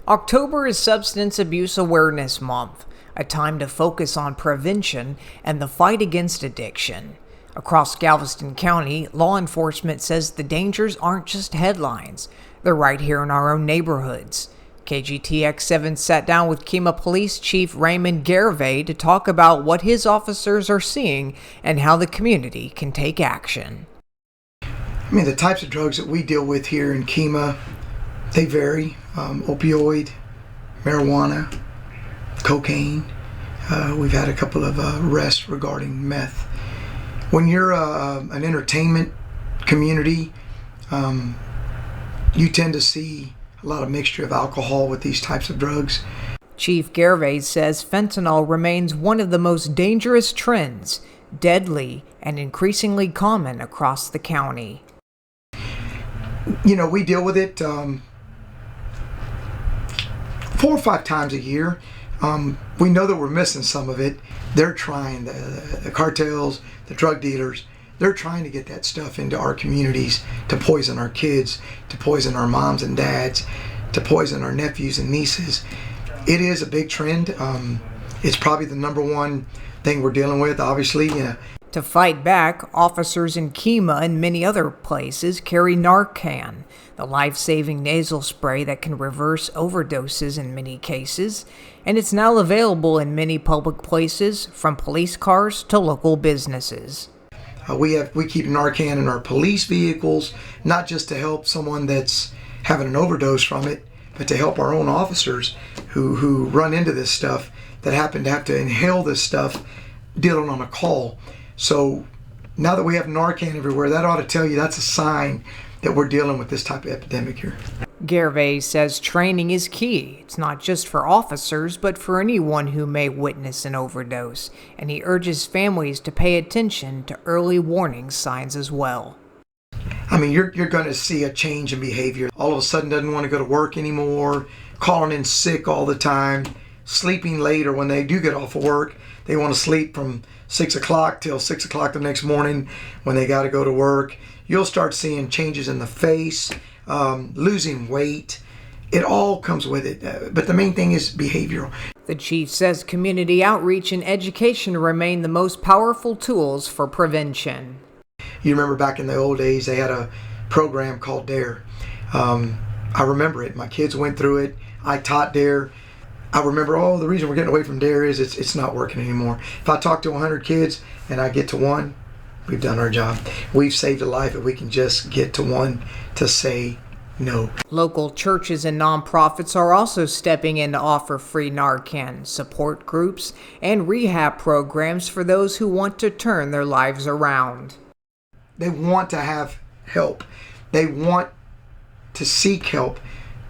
October is Substance Abuse Awareness Month, a time to focus on prevention and the fight against addiction. Across Galveston County, law enforcement says the dangers aren't just headlines, they're right here in our own neighborhoods. KGTX 7 sat down with Kemah Police Chief Raymond Garivey to talk about what his officers are seeing and how the community can take action. The types of drugs that we deal with here in Kemah, they vary. Opioid, marijuana, cocaine. We've had a couple of arrests regarding meth. When you're an entertainment community, you tend to see a lot of mixture of alcohol with these types of drugs. Chief Garivey says fentanyl remains one of the most dangerous trends, deadly and increasingly common across the county. We deal with it 4 or 5 times a year. We know that we're missing some of it. They're trying, the cartels, the drug dealers, they're trying to get that stuff into our communities to poison our kids, to poison our moms and dads, to poison our nephews and nieces. It is a big trend. It's probably the number one thing we're dealing with, obviously. To fight back, officers in Kemah and many other places carry Narcan, the life-saving nasal spray that can reverse overdoses in many cases, and it's now available in many public places, from police cars to local businesses. We keep Narcan in our police vehicles, not just to help someone that's having an overdose from it, but to help our own officers who run into this stuff, that happen to have to inhale this stuff dealing on a call. So now that we have Narcan everywhere, that ought to tell you that's a sign that we're dealing with this type of epidemic here. Garivey says training is key. It's not just for officers, but for anyone who may witness an overdose, and he urges families to pay attention to early warning signs as well. You're going to see a change in behavior. All of a sudden doesn't want to go to work anymore, calling in sick all the time, sleeping late, or when they do get off of work, they want to sleep from 6 o'clock till 6 o'clock the next morning when they got to go to work. You'll start seeing changes in the face, losing weight. It all comes with it. But the main thing is behavioral. The chief says community outreach and education remain the most powerful tools for prevention. You remember back in the old days, they had a program called DARE. I remember it. My kids went through it. I taught DARE. I remember, the reason we're getting away from DARE is it's not working anymore. If I talk to 100 kids and I get to one, we've done our job. We've saved a life if we can just get to one to say no. Local churches and nonprofits are also stepping in to offer free Narcan, support groups, and rehab programs for those who want to turn their lives around. They want to have help. They want to seek help.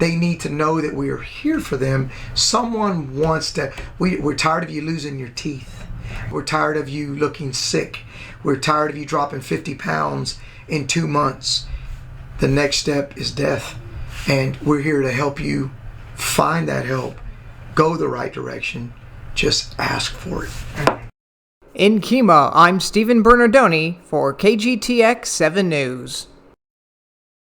They need to know that we are here for them. Someone wants to, we're tired of you losing your teeth. We're tired of you looking sick. We're tired of you dropping 50 pounds in 2 months. The next step is death. And we're here to help you find that help, go the right direction. Just ask for it. In Kemah, I'm Stephen Bernardoni for KGTX 7 News.